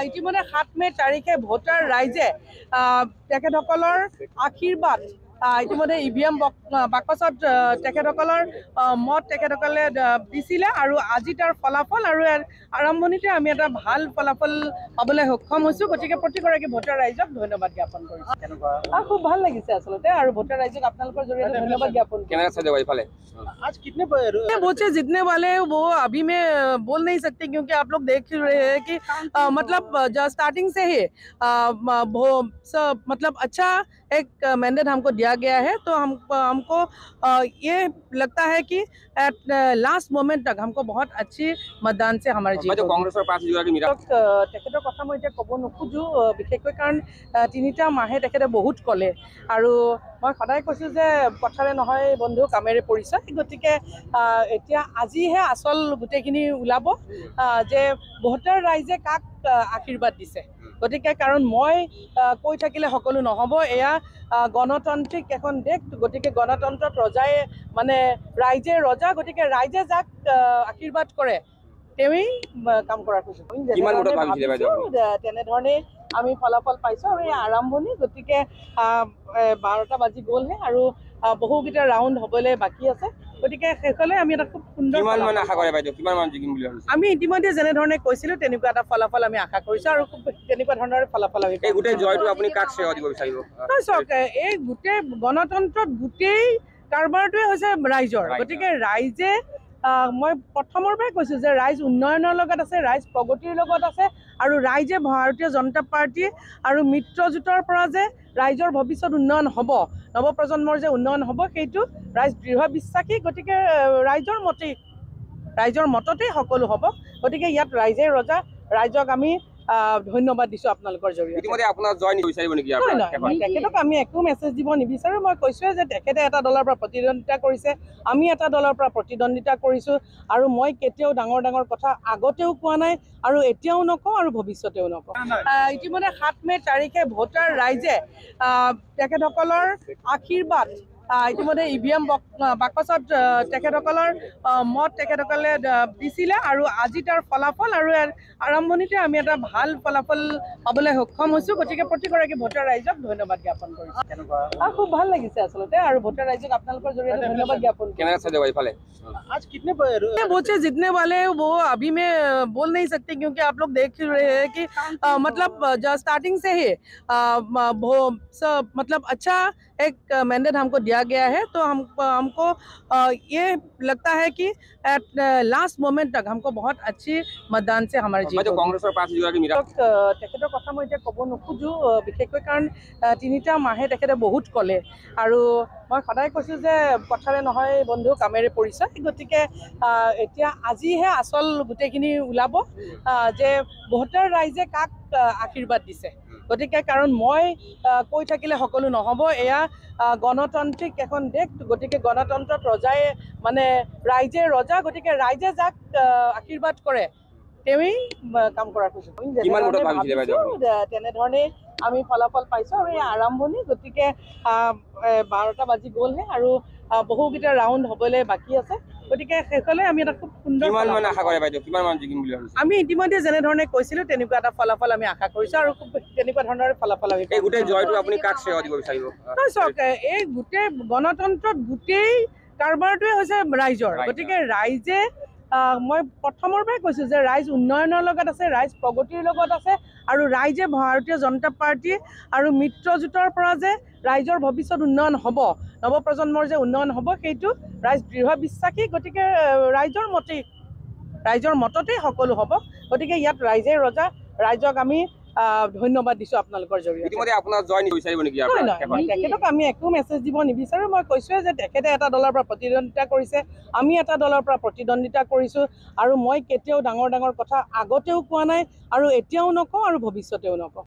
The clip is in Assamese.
ইতিমধ্যে 7 মে তাৰিখে ভোটাৰ ৰাইজে আশীৰ্বাদ ইতিমধ্যে ইভিএম বাকচত মত দিছিলে আৰু আজি তাৰ ফলাফল আৰু আৰম্ভণিতে আমি এটা ভাল ফলাফল পাবলৈ সক্ষম হৈছো। গতিকে প্ৰতিগৰাকী ভোটাৰ ৰাইজক ধন্যবাদ জ্ঞাপন কৰিছো। খুব ভাল লাগিছে আচলতে আৰু ভোটাৰ ৰাইজক আপোনালোকৰ জৰিয়তে ধন্যবাদ জ্ঞাপন करते जितने वाले वो अभी मैं बोल नहीं सकती क्योंकि आप लोग देख रहे हैं कि मतलब स्टार्टिंग से ही मतलब अच्छा एक मैंडेट हमको दिया गया है। तो हमको ये लगता है कि एट लास्ट मोमेंट तक हमको बहुत अच्छी मतदान से हमारे जीत কথা মই এতিয়া ক'ব নোখোজো বিশেষকৈ কাৰণ 3টা মাহে তেখেতে বহুত ক'লে আৰু মই সদায় কৈছো যে কথাৰে নহয় বন্ধু কামেৰে পৰিচয়। গতিকে এতিয়া আজিহে আচল গোটেইখিনি ওলাব যে ভোটাৰ ৰাইজে কাক আশীৰ্বাদ দিছে। গতিকে কাৰণ মই কৈ থাকিলে সকলো নহ'ব, এয়া গণতান্ত্ৰিক এখন দেশ। গতিকে গণতন্ত্ৰত ৰজাই মানে ৰাইজে ৰজা। গতিকে ৰাইজে যাক আশীৰ্বাদ কৰে তেৱেই কাম কৰাৰ সুযোগ। তেনেধৰণে আমি ফলাফল পাইছো আৰু এই আৰম্ভণি। গতিকে 12টা বাজি গ'লহে আৰু বহুকেইটা ৰাউণ্ড হ'বলৈ বাকী আছে। গতিকে শেষলৈ আমি এটা খুব সুন্দৰ আমি ইতিমধ্যে যেনেধৰণে কৈছিলো তেনেকুৱা এটা ফলাফল আমি আশা কৰিছো আৰু খুব তেনেকুৱা ধৰণৰ ফলাফল আমি চাওক এই গোটেই গণতন্ত্ৰত গোটেই কাৰবাৰটোৱে হৈছে ৰাইজৰ। গতিকে ৰাইজে মই প্ৰথমৰ পৰাই কৈছো যে ৰাইজ উন্নয়নৰ লগত আছে, ৰাইজ প্ৰগতিৰ লগত আছে আৰু ৰাইজে ভাৰতীয় জনতা পাৰ্টি আৰু মিত্ৰজোঁটৰ পৰা যে ৰাইজৰ ভৱিষ্যত উন্নয়ন হ'ব, নৱপ্ৰজন্মৰ যে উন্নয়ন হ'ব সেইটো ৰাইজ দৃঢ় বিশ্বাসী। গতিকে ৰাইজৰ মততেই সকলো হ'ব। গতিকে ইয়াত ৰাইজে ৰজা। ৰাইজক আমি ধন্যবাদ দিছো আপোনালোকৰ জৰিয়তে। তেখেতক আমি একো মেছেজ দিব নিবিচাৰো। মই কৈছোৱে যে তেখেতে এটা দলৰ পৰা প্ৰতিদ্বন্দ্বিতা কৰিছে, আমি এটা দলৰ পৰা প্ৰতিদ্বন্দ্বিতা কৰিছো আৰু মই কেতিয়াও ডাঙৰ ডাঙৰ কথা আগতেও কোৱা নাই আৰু এতিয়াও নকওঁ আৰু ভৱিষ্যতেও নকওঁ। ইতিমধ্যে 7 মে তাৰিখে ভোটাৰ ৰাইজে তেখেতসকলৰ আশীৰ্বাদ ইতিমধ্যে ইভিএম বাকচত মত দিছিলে আৰু আজি তাৰ ফলাফল আৰু আৰম্ভণিতে আমি এটা ভাল ফলাফল পাবলৈ সক্ষম হৈছো। গতিকে প্ৰতিগৰাকী ভোটাৰ ৰাইজক ধন্যবাদ জ্ঞাপন কৰিছো। খুব ভাল লাগিছে আচলতে আৰু ভোটাৰ ৰাইজক আপোনালোকৰ জৰিয়তে ধন্যবাদ জ্ঞাপন करते जितने वाले वो अभी मैं बोल नहीं सकती क्योंकि आप लोग देख रहे हैं कि मतलब स्टार्टिंग से ही मतलब अच्छा एक मैंडेट हमको दिया गया है। तो हमको ये लगता है कि एट लास्ट मोमेंट तक हमको बहुत अच्छी मतदान से हमारे जीत তেখেতৰ কথা মই এতিয়া ক'ব নোখোজো বিশেষকৈ কাৰণ 3টা মাহে তেখেতে বহুত ক'লে আৰু মই সদায় কৈছো যে কথাৰে নহয় বন্ধু কামেৰে পৰিচয়। গতিকে এতিয়া আজিহে আচল গোটেইখিনি ওলাব যে ভোটাৰ ৰাইজে কাক আশীৰ্বাদ দিছে। গতিকে কাৰণ মই কৈ থাকিলে সকলো নহ'ব, এয়া গণতান্ত্ৰিক এখন দেশ। গতিকে গণতন্ত্ৰত ৰজাই মানে ৰাইজে ৰজা। গতিকে ৰাইজে যাক আশীৰ্বাদ কৰে তেৱেই কাম কৰাৰ সুযোগ। তেনেধৰণে আমি ফলাফল পাইছো আৰু এই আৰম্ভণি। গতিকে 12টা বাজি গ'লহে আৰু বহুকেইটা ৰাউণ্ড হ'বলৈ বাকী আছে। গতিকে শেষলৈ আমি এটা খুব সুন্দৰ আমি ইতিমধ্যে যেনেধৰণে কৈছিলো তেনেকুৱা এটা ফলাফল আমি আশা কৰিছো আৰু খুব তেনেকুৱা ধৰণৰ ফলাফল আমি চাওক এই গোটেই গণতন্ত্ৰত গোটেই কাৰবাৰটোৱে হৈছে ৰাইজৰ। গতিকে ৰাইজে মই প্ৰথমৰ পৰাই কৈছো যে ৰাইজ উন্নয়নৰ লগত আছে, ৰাইজ প্ৰগতিৰ লগত আছে আৰু ৰাইজে ভাৰতীয় জনতা পাৰ্টি আৰু মিত্ৰজোঁটৰ পৰা যে ৰাইজৰ ভৱিষ্যত উন্নয়ন হ'ব, নৱপ্ৰজন্মৰ যে উন্নয়ন হ'ব সেইটো ৰাইজ দৃঢ় বিশ্বাসী। গতিকে ৰাইজৰ মততেই সকলো হ'ব। গতিকে ইয়াত ৰাইজে ৰজা। ৰাইজক আমি ধন্যবাদ দিছো আপোনালোকৰ জৰিয়তে। তেখেতক আমি একো মেছেজ দিব নিবিচাৰো। মই কৈছোৱে যে তেখেতে এটা দলৰ পৰা প্ৰতিদ্বন্দ্বিতা কৰিছে, আমি এটা দলৰ পৰা প্ৰতিদ্বন্দ্বিতা কৰিছো আৰু মই কেতিয়াও ডাঙৰ ডাঙৰ কথা আগতেও কোৱা নাই আৰু এতিয়াও নকওঁ আৰু ভৱিষ্যতেও নকওঁ।